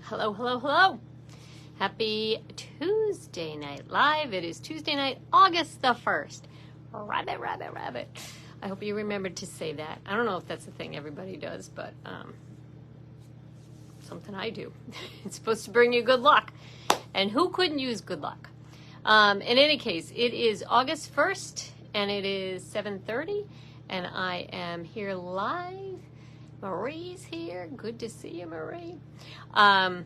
Hello, hello, hello. Happy Tuesday Night Live. It is Tuesday night, August the 1st. Rabbit, rabbit, rabbit. I hope you remembered to say that. I don't know if that's a thing everybody does, but something I do. It's supposed to bring you good luck. And who couldn't use good luck? In any case, it is August 1st, and it is 7:30, and I am here live. Marie's here. Good to see you, Marie. And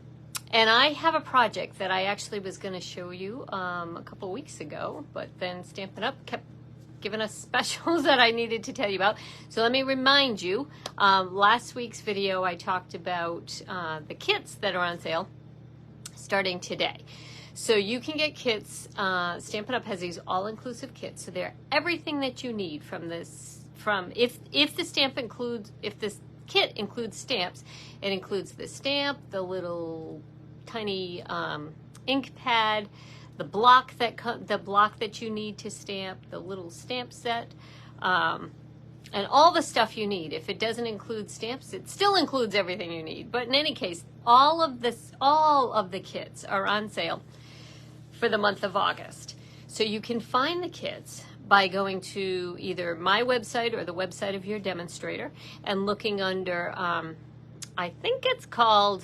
I have a project that I actually was going to show you a couple weeks ago, but then Stampin' Up! Kept giving us specials that I needed to tell you about. So let me remind you, last week's video I talked about the kits that are on sale starting today. So you can get kits. Stampin' Up! Has these all-inclusive kits, so they're everything that you need from this. If this kit includes stamps, it includes the stamp, the little tiny ink pad, the block that you need to stamp, the little stamp set, and all the stuff you need. If it doesn't include stamps, it still includes everything you need. But in any case, all of the kits are on sale for the month of August. So you can find the kits by going to either my website or the website of your demonstrator and looking under, I think it's called,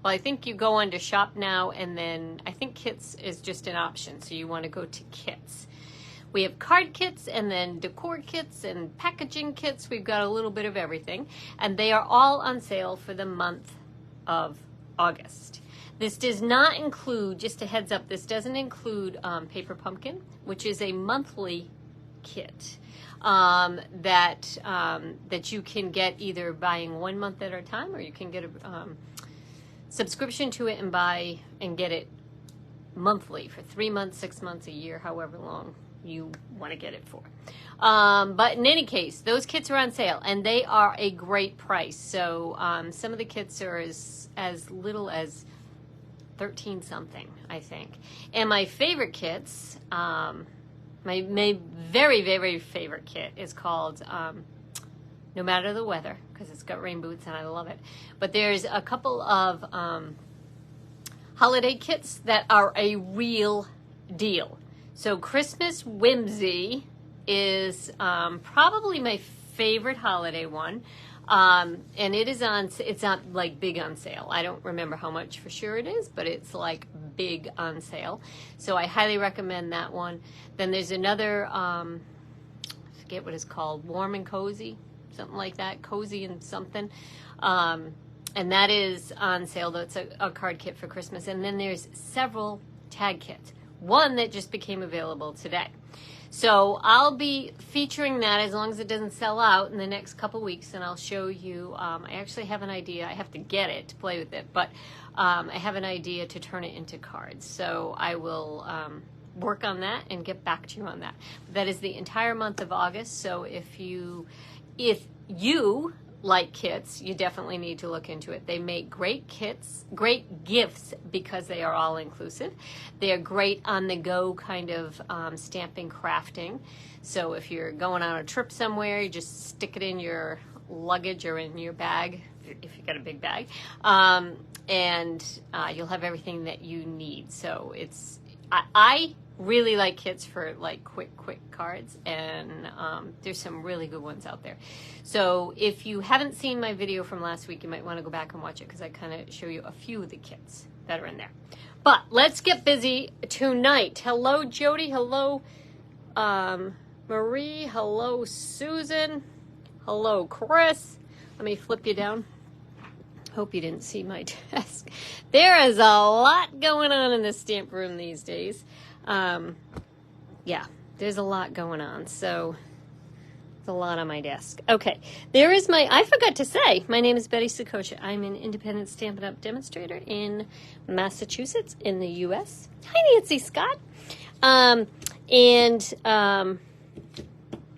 well, I think you go under Shop Now, and then I think Kits is just an option, so you want to go to Kits. We have card kits and then decor kits and packaging kits. We've got a little bit of everything, and they are all on sale for the month of August. This does not include, just a heads up, this doesn't include Paper Pumpkin, which is a monthly kit that you can get either buying 1 month at a time, or you can get a subscription to it and get it monthly for 3 months, 6 months, a year, however long you want to get it for. But in any case, those kits are on sale, and they are a great price. So some of the kits are as little as 13 something, I think. And my favorite kits, my very, very favorite kit is called No Matter the Weather, because it's got rain boots and I love it. But there's a couple of holiday kits that are a real deal. So Christmas Whimsy is probably my favorite holiday one. And it's not like big on sale. I don't remember how much for sure it is, but it's like big on sale. So I highly recommend that one. Then there's another, I forget what it's called, Warm and Cozy, something like that, Cozy and something. And that is on sale, though it's a card kit for Christmas. And then there's several tag kits. One that just became available today. So I'll be featuring that as long as it doesn't sell out in the next couple weeks, and I'll show you. I actually have an idea. I have to get it to play with it, but I have an idea to turn it into cards. So I will work on that and get back to you on that. That is the entire month of August. So if you like kits, you definitely need to look into it. They make great kits, great gifts, because they are all inclusive. They're great on the go kind of stamping, crafting. So if you're going on a trip somewhere, you just stick it in your luggage or in your bag, if you've got a big bag, and you'll have everything that you need. So I really like kits for like quick cards, and there's some really good ones out there. So if you haven't seen my video from last week, you might want to go back and watch it, because I kind of show you a few of the kits that are in there. But let's get busy tonight. Hello Jody, hello Marie, hello Susan, hello Chris. Let me flip you down. Hope you didn't see my desk. There is a lot going on in the stamp room these days. Yeah, there's a lot going on, so there's a lot on my desk. Okay, I forgot to say, my name is Betty Sakosha. I'm an independent Stampin' Up! Demonstrator in Massachusetts in the U.S. Hi, Nancy Scott.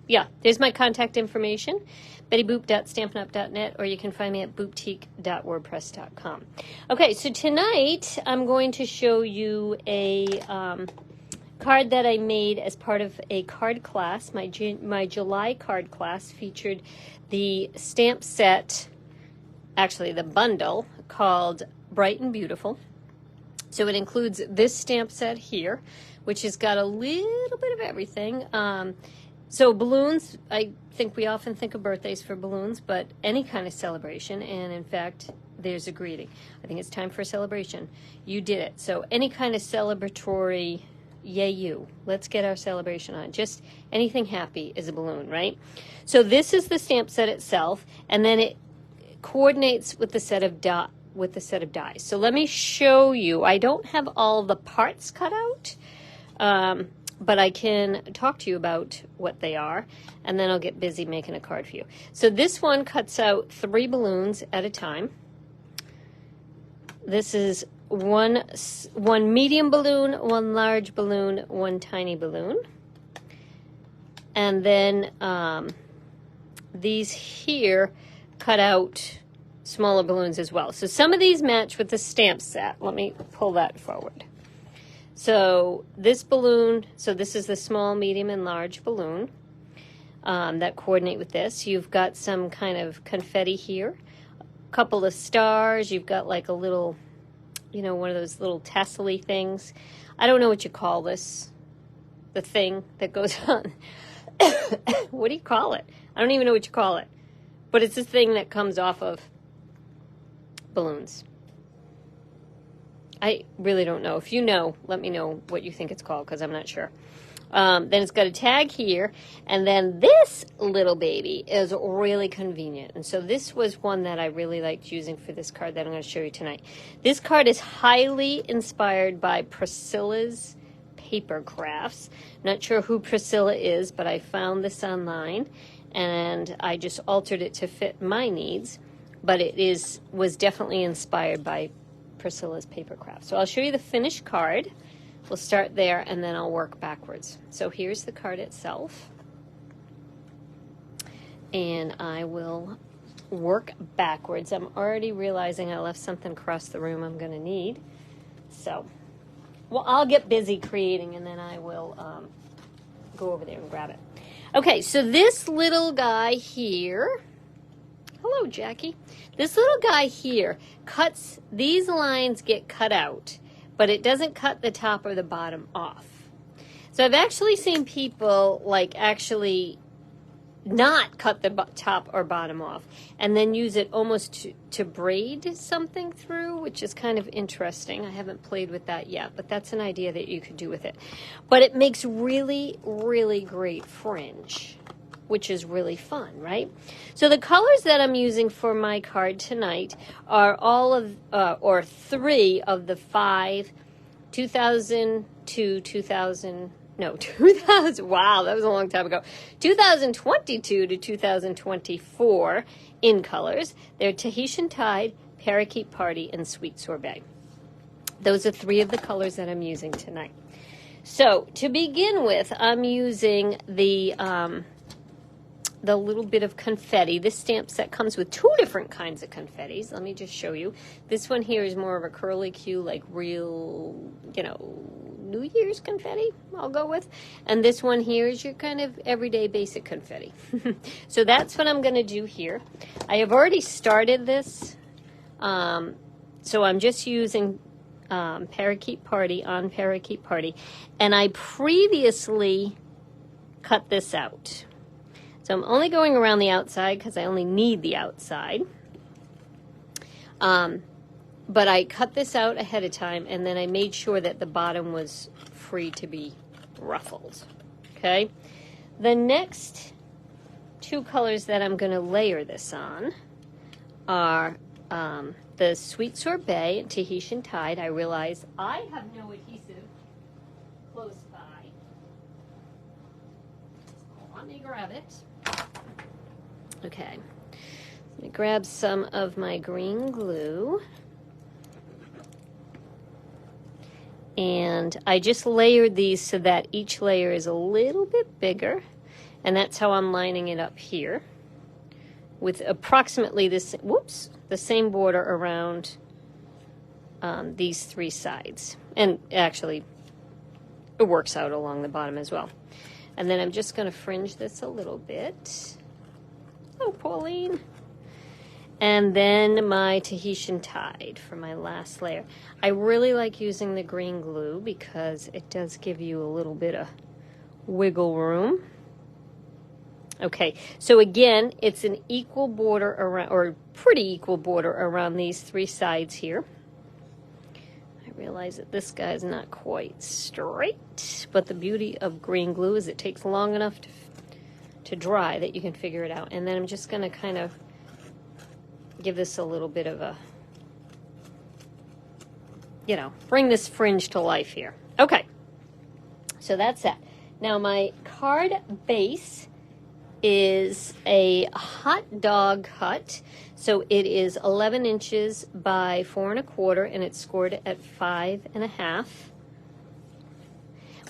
Yeah, there's my contact information, bettyboop.stampinup.net, or you can find me at booptique.wordpress.com. Okay, so tonight I'm going to show you a card that I made as part of a card class. My July card class featured the stamp set actually the bundle called Bright and Beautiful. So it includes this stamp set here, which has got a little bit of everything. So balloons, I think we often think of birthdays for balloons, but any kind of celebration, and in fact, there's a greeting. I think it's time for a celebration. You did it. So any kind of celebratory, yay you. Let's get our celebration on. Just anything happy is a balloon, right? So this is the stamp set itself, and then it coordinates with the set of dies. So let me show you. I don't have all the parts cut out, but I can talk to you about what they are, and then I'll get busy making a card for you. So this one cuts out 3 balloons at a time. This is one medium balloon, 1 large balloon, 1 tiny balloon. And then these here cut out smaller balloons as well. So some of these match with the stamp set. Let me pull that forward. So this balloon, so this is the small, medium, and large balloon that coordinate with this. You've got some kind of confetti here, a couple of stars. You've got like a little, you know, one of those little tassel-y things. I don't know what you call this, the thing that goes on. What do you call it? I don't even know what you call it. But it's this thing that comes off of balloons. I really don't know. If you know, let me know what you think it's called, because I'm not sure. Then it's got a tag here, and then this little baby is really convenient. And so this was one that I really liked using for this card that I'm going to show you tonight. This card is highly inspired by Priscilla's paper crafts. Not sure who Priscilla is, but I found this online, and I just altered it to fit my needs. But it was definitely inspired by Priscilla's paper craft. So I'll show you the finished card. We'll start there, and then I'll work backwards. So here's the card itself. And I will work backwards. I'm already realizing I left something across the room I'm going to need. So, well, I'll get busy creating, and then I will go over there and grab it. Okay, so this little guy here, hello, Jackie. This little guy here cuts, these lines get cut out, but it doesn't cut the top or the bottom off. So I've actually seen people like actually not cut the top or bottom off and then use it almost to braid something through, which is kind of interesting. I haven't played with that yet, but that's an idea that you could do with it. But it makes really, really great fringe, which is really fun, right? So the colors that I'm using for my card tonight are all of, or 3 of the 5 2002, 2000, wow, that was a long time ago. 2022 to 2024 in colors. They're Tahitian Tide, Parakeet Party, and Sweet Sorbet. Those are 3 of the colors that I'm using tonight. So to begin with, I'm using the little bit of confetti. This stamp set comes with 2 different kinds of confettis. Let me just show you. This one here is more of a curly-Q, like real, you know, New Year's confetti, I'll go with. And this one here is your kind of everyday basic confetti. So that's what I'm going to do here. I have already started this, so I'm just using Parakeet Party on Parakeet Party. And I previously cut this out. So I'm only going around the outside because I only need the outside. But I cut this out ahead of time, and then I made sure that the bottom was free to be ruffled. Okay? The next 2 colors that I'm going to layer this on are the Sweet Sorbet and Tahitian Tide. I realize I have no adhesive close by. Let me grab it. Okay. Let me grab some of my green glue. And I just layered these so that each layer is a little bit bigger. And that's how I'm lining it up here. With approximately this, the same border around these 3 sides. And actually, it works out along the bottom as well. And then I'm just going to fringe this a little bit. Oh, Pauline. And then my Tahitian Tide for my last layer. I really like using the green glue because it does give you a little bit of wiggle room. Okay, so again, it's an equal border around, or pretty equal border around these three sides here. I realize that this guy's not quite straight, but the beauty of green glue is it takes long enough to dry that you can figure it out. And then I'm just going to kind of give this a little bit of a, you know, bring this fringe to life here. Okay, so that's that. Now my card base is a hot dog cut. So it is 11 inches by 4 1/4, and it's scored at 5 1/2.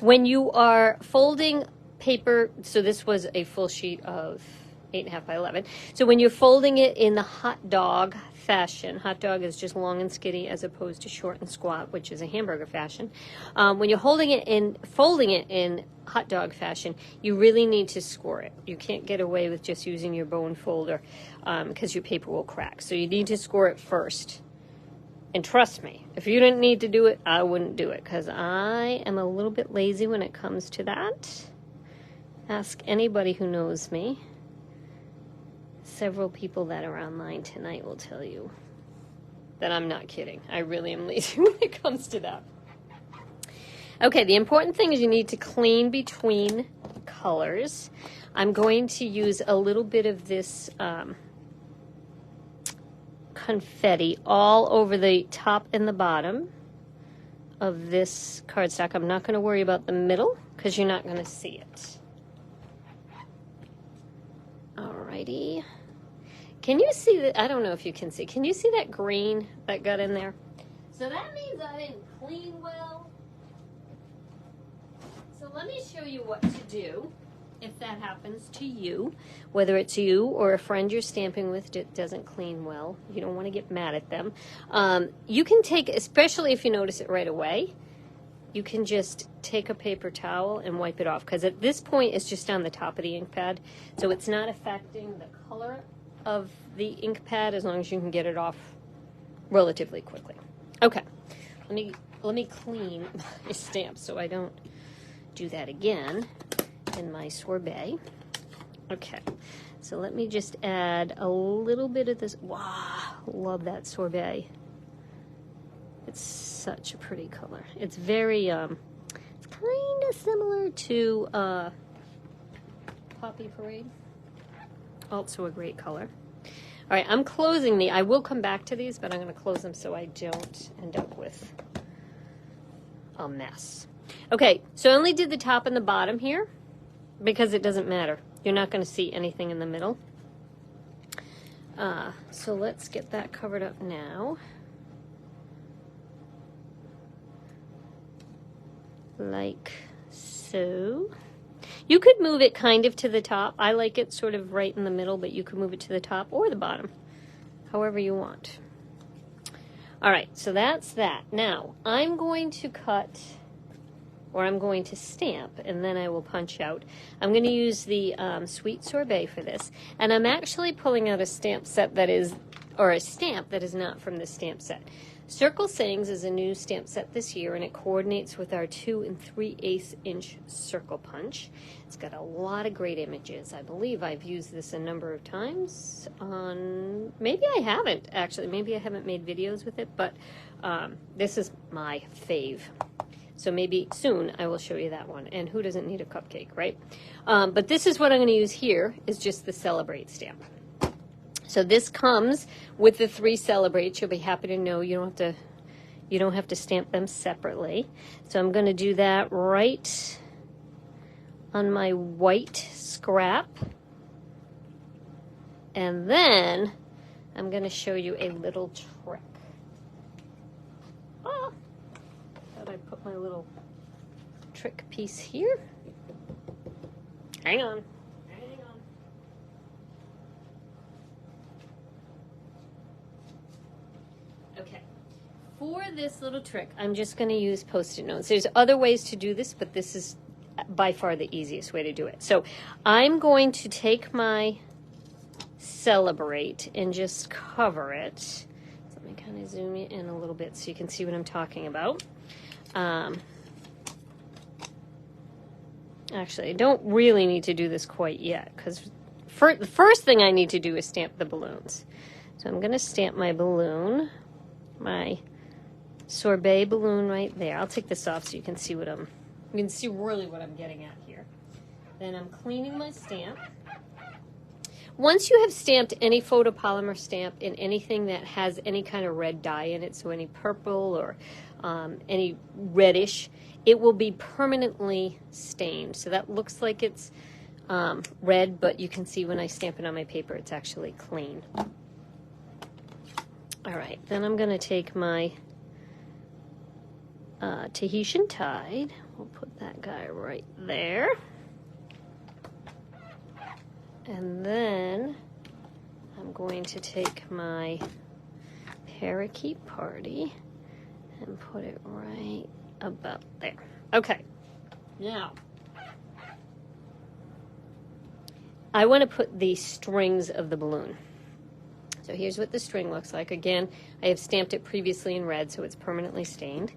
When you are folding paper, so this was a full sheet of 8 1/2 by 11. So when you're folding it in the hot dog fashion, hot dog is just long and skinny as opposed to short and squat, which is a hamburger fashion. When you're folding it in hot dog fashion, you really need to score it. You can't get away with just using your bone folder because your paper will crack. So you need to score it first. And trust me, if you didn't need to do it, I wouldn't do it because I am a little bit lazy when it comes to that. Ask anybody who knows me. Several people that are online tonight will tell you that I'm not kidding. I really am lazy when it comes to that. Okay, the important thing is you need to clean between colors. I'm going to use a little bit of this confetti all over the top and the bottom of this cardstock. I'm not going to worry about the middle because you're not going to see it. Alrighty. Can you see that? I don't know if you can see. Can you see that green that got in there? So that means I didn't clean well. So let me show you what to do if that happens to you, whether it's you or a friend you're stamping with that doesn't clean well. You don't want to get mad at them. You can take, especially if you notice it right away, you can just take a paper towel and wipe it off because at this point it's just on the top of the ink pad, so it's not affecting the color of the ink pad as long as you can get it off relatively quickly. Okay, let me clean my stamp so I don't do that again in my sorbet. Okay, so let me just add a little bit of this. Wow, love that sorbet. It's such a pretty color. It's very, it's kind of similar to Poppy Parade. Also a great color. All right, I'm closing I will come back to these, but I'm going to close them so I don't end up with a mess. Okay, so I only did the top and the bottom here because it doesn't matter. You're not going to see anything in the middle. So let's get that covered up now. Like so. You could move it kind of to the top. I like it sort of right in the middle, but you can move it to the top or the bottom, however you want. All right, so that's that. Now, I'm going to cut, or I'm going to stamp, and then I will punch out. I'm going to use the Sweet Sorbet for this, and I'm actually pulling out a stamp set that is, or a stamp that is not from this stamp set. Circle Sayings is a new stamp set this year, and it coordinates with our 2 3/8 inch circle punch. It's got a lot of great images. I believe I've used this a number of times on, maybe I haven't actually, maybe I haven't made videos with it, but this is my fave. So maybe soon I will show you that one. And who doesn't need a cupcake, right? But this is what I'm going to use here, is just the Celebrate stamp. So this comes with the 3 Celebrates. You'll be happy to know you don't have to stamp them separately. So I'm going to do that right on my white scrap. And then I'm going to show you a little trick. Oh, thought I put my little trick piece here. Hang on. Okay, for this little trick, I'm just going to use Post-it notes. There's other ways to do this, but this is by far the easiest way to do it. So I'm going to take my Celebrate and just cover it. So let me kind of zoom you in a little bit so you can see what I'm talking about. Actually, I don't really need to do this quite yet, because the first thing I need to do is stamp the balloons. So I'm going to stamp my balloon, my sorbet balloon right there. I'll take this off so you can see you can see really what I'm getting at here. Then I'm cleaning my stamp. Once you have stamped any photopolymer stamp in anything that has any kind of red dye in it, so any purple or any reddish, it will be permanently stained. So that looks like it's red, but you can see when I stamp it on my paper, it's actually clean. All right, then I'm going to take my Tahitian Tide. We'll put that guy right there. And then I'm going to take my Parakeet Party and put it right about there. Okay, now I want to put the strings of the balloon. So here's what the string looks like. Again, I have stamped it previously in red, so it's permanently stained.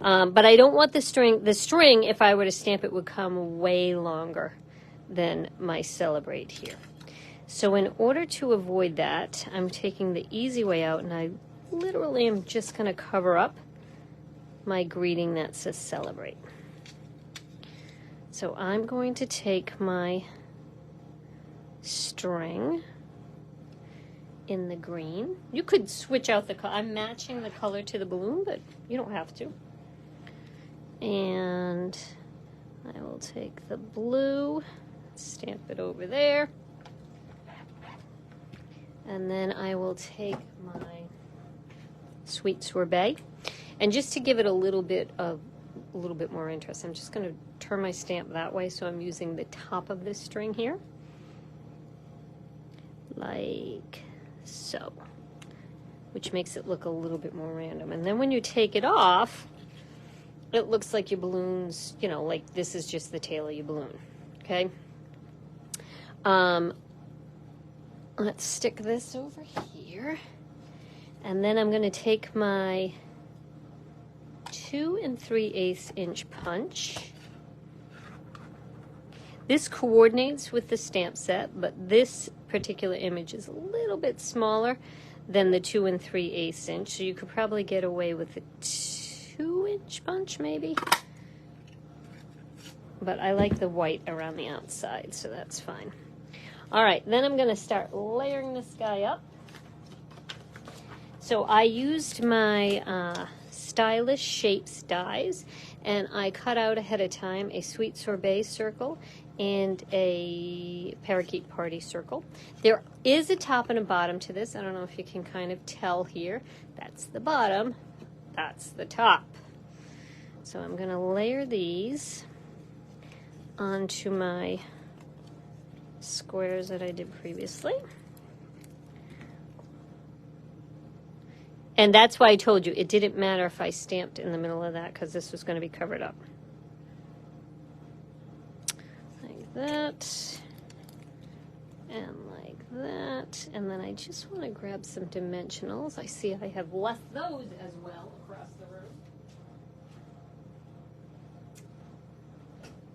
But I don't want the string, if I were to stamp it, would come way longer than my Celebrate here. So in order to avoid that, I'm taking the easy way out, and I literally am just going to cover up my greeting that says Celebrate. So I'm going to take my string in the green. You could switch out the color. I'm matching the color to the balloon, but you don't have to. And I will take the blue, stamp it over there. And then I will take my Sweet Sorbet. And just to give it a little bit more interest, I'm just going to turn my stamp that way, so I'm using the top of this string here. Like so. Which makes it look a little bit more random. And then when you take it off, it looks like your balloons, you know, like this is just the tail of your balloon. Okay? Let's stick this over here. And then I'm going to take my 2 3/8 inch punch. This coordinates with the stamp set, but this particular image is a little bit smaller than the 2 3/8 inch, so you could probably get away with a 2-inch punch maybe. But I like the white around the outside, so that's fine. All right, then I'm going to start layering this guy up. So I used my Stylish Shapes dies, and I cut out ahead of time a Sweet Sorbet circle and a Parakeet Party circle. There is a top and a bottom to this. I don't know if you can kind of tell here. That's the bottom, that's the top. So I'm going to layer these onto my squares that I did previously. And that's why I told you it didn't matter if I stamped in the middle of that, because this was going to be covered up. Like that. And like that. And then I just want to grab some dimensionals. I see I have left those as well across the room.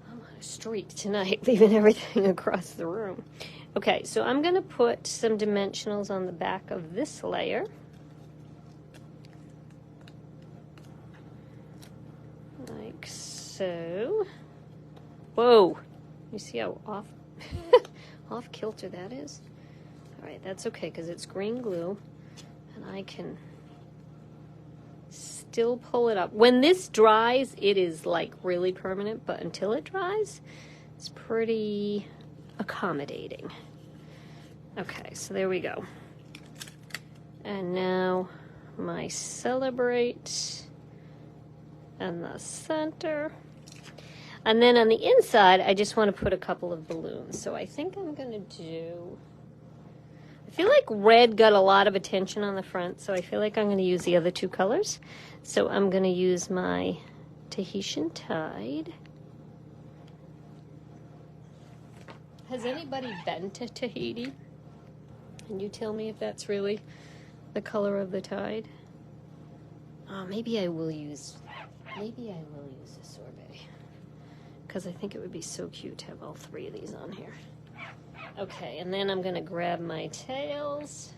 I'm on a streak tonight, leaving everything across the room. Okay, so I'm going to put some dimensionals on the back of this layer. Like so. Whoa, you see how off kilter that is? All right, that's okay because it's green glue and I can still pull it up. When this dries, it is like really permanent, but until it dries, it's pretty accommodating. Okay, so there we go. And now my Celebrate and the center. And then on the inside, I just want to put a couple of balloons. So I think I'm going to do, I feel like red got a lot of attention on the front, so I feel like I'm going to use the other two colors. So I'm going to use my Tahitian Tide. Has anybody been to Tahiti? Can you tell me if that's really the color of the tide? Maybe I will use a sorbet, because I think it would be so cute to have all three of these on here. Okay, and then I'm going to grab my tails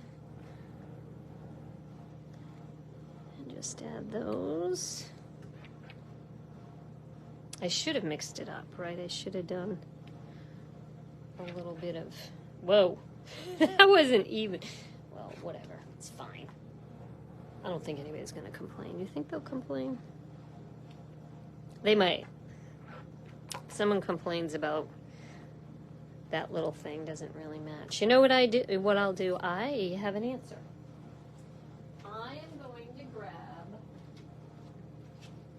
and just add those. I should have mixed it up, right? I should have done a little bit of, whoa, that wasn't even, well, whatever, it's fine. I don't think anybody's going to complain. You think they'll complain? They might. If someone complains about that little thing doesn't really match. You know what I do? What I'll do? I have an answer. I am going to grab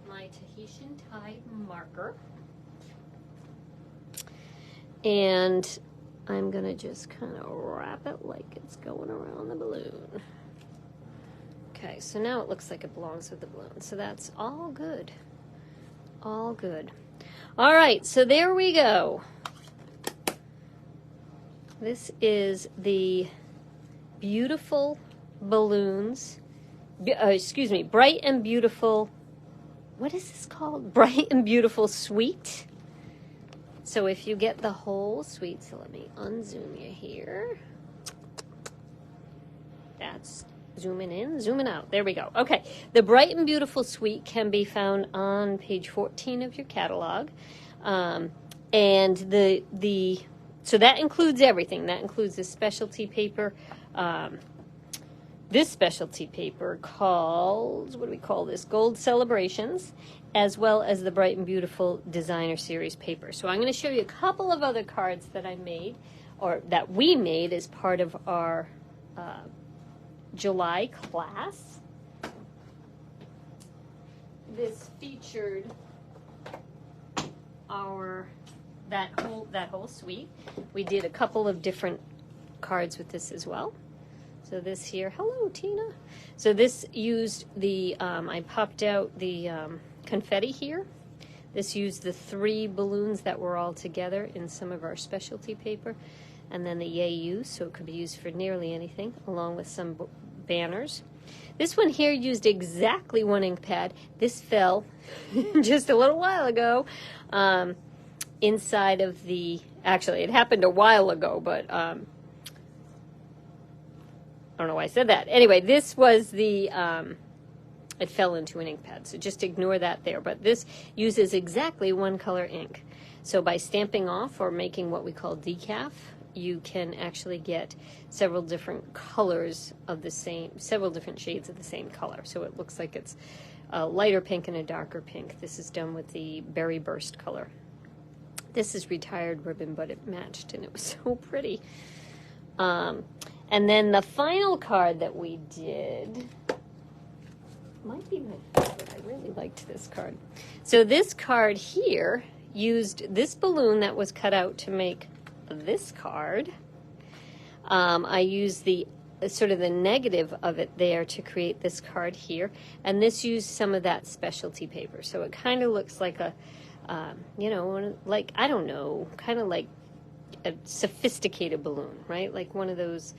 my Tahitian Tide marker, and I'm going to just kind of wrap it like it's going around the balloon. Okay, so now it looks like it belongs with the balloon. So that's all good. All good. All right, so there we go. This is the beautiful balloons. Excuse me, Bright and Beautiful. What is this called? Bright and Beautiful Suite. So if you get the whole suite, so let me unzoom you here. That's zooming in, zooming out. There we go. Okay, the Bright and Beautiful Suite can be found on page 14 of your catalog. And so that includes everything. That includes the specialty paper. This specialty paper called, what do we call this? Gold Celebrations, as well as the Bright and Beautiful Designer Series paper. So I'm going to show you a couple of other cards that I made, or that we made as part of our July class. This featured that whole suite. We did a couple of different cards with this as well. So this here, hello Tina. So this used the I popped out the confetti here. This used the 3 balloons that were all together in some of our specialty paper, and then the yay you, so it could be used for nearly anything, along with some banners. This one here used exactly 1 ink pad. This fell just a little while ago inside of the, actually it happened a while ago, but I don't know why I said that. Anyway, this was the, it fell into an ink pad, so just ignore that there. But this uses exactly 1 color ink. So by stamping off or making what we call decaf, you can actually get several different colors of the same, several different shades of the same color. So it looks like it's a lighter pink and a darker pink. This is done with the Berry Burst color. This is retired ribbon, but it matched and it was so pretty. And then the final card that we did might be my favorite. I really liked this card. So this card here used this balloon that was cut out to make this card. I used the sort of the negative of it there to create this card here, and this used some of that specialty paper. So it kind of looks like a, you know, like, I don't know, kind of like a sophisticated balloon, right? Like one of those,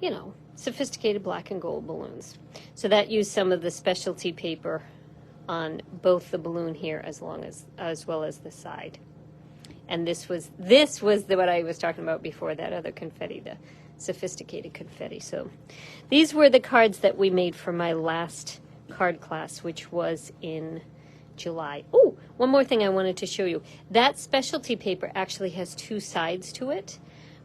you know, sophisticated black and gold balloons. So that used some of the specialty paper on both the balloon here as well as the side. And this was what I was talking about before, that other confetti, the sophisticated confetti. So these were the cards that we made for my last card class, which was in July. Oh, one more thing I wanted to show you. That specialty paper actually has 2 sides to it.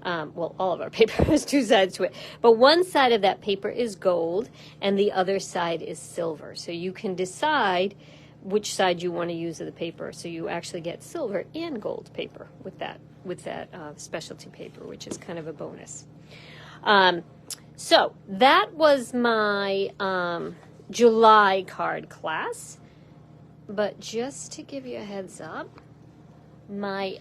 Well, all of our paper has 2 sides to it. But one side of that paper is gold and the other side is silver. So you can decide which side you want to use of the paper. So you actually get silver and gold paper with that specialty paper, which is kind of a bonus. So that was my July card class. But just to give you a heads up, my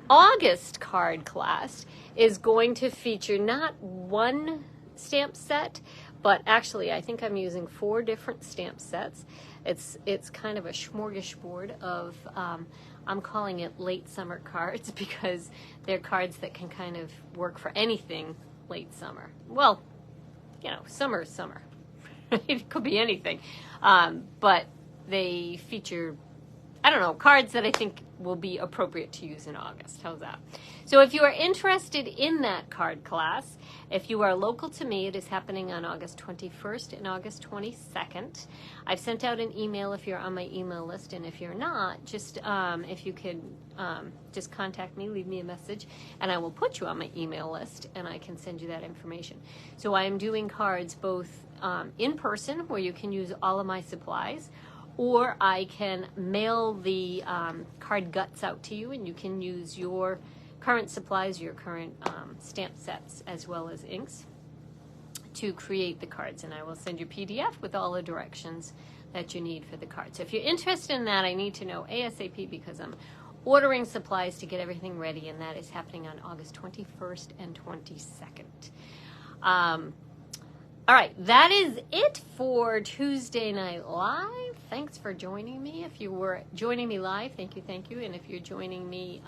August card class is going to feature not 1 stamp set, but actually I think I'm using 4 different stamp sets. It's kind of a smorgasbord of, I'm calling it late summer cards, because they're cards that can kind of work for anything late summer. Well, summer is summer. It could be anything. But they feature, I don't know, cards that I think will be appropriate to use in August. How's that? So if you are interested in that card class, if you are local to me, it is happening on August 21st and August 22nd. I've sent out an email if you're on my email list, and if you're not, just if you could just contact me, leave me a message, and I will put you on my email list, and I can send you that information. So I am doing cards both in person, where you can use all of my supplies, or I can mail the card guts out to you, and you can use your current supplies, your current stamp sets, as well as inks to create the cards. And I will send you a PDF with all the directions that you need for the cards. So if you're interested in that, I need to know ASAP, because I'm ordering supplies to get everything ready, and that is happening on August 21st and 22nd. All right, that is it for Tuesday Night Live. Thanks for joining me. If you were joining me live, thank you. And if you're joining me,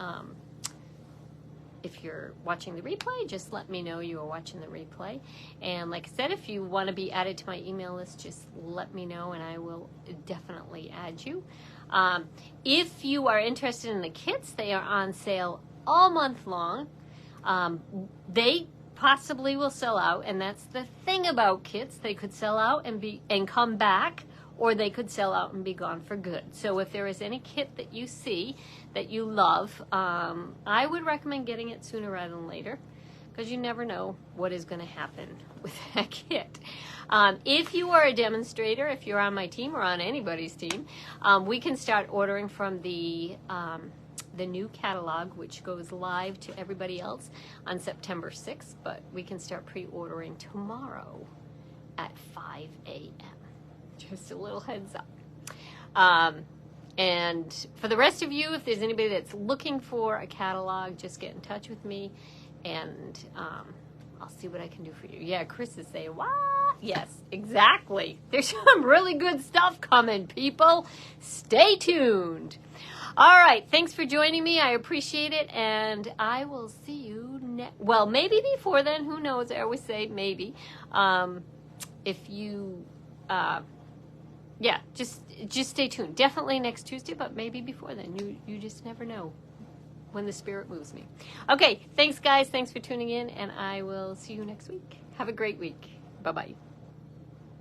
if you're watching the replay, just let me know you are watching the replay. And like I said, if you want to be added to my email list, just let me know, and I will definitely add you. If you are interested in the kits, they are on sale all month long. They possibly will sell out, and that's the thing about kits. They could sell out and come back, or they could sell out and be gone for good. So if there is any kit that you see that you love, I would recommend getting it sooner rather than later, because you never know what is going to happen with that kit. If you are a demonstrator, if you're on my team or on anybody's team, we can start ordering from the new catalog, which goes live to everybody else on September 6th, but we can start pre-ordering tomorrow at 5 a.m. Just a little heads up. And for the rest of you, if there's anybody that's looking for a catalog, just get in touch with me, and I'll see what I can do for you. Yeah, Chris is saying, what? Yes, exactly. There's some really good stuff coming, people. Stay tuned. All right, thanks for joining me. I appreciate it, and I will see you well, maybe before then. Who knows? I always say maybe. If you... yeah, just stay tuned. Definitely next Tuesday, but maybe before then. You just never know when the spirit moves me. Okay, thanks guys. Thanks for tuning in, and I will see you next week. Have a great week. Bye-bye.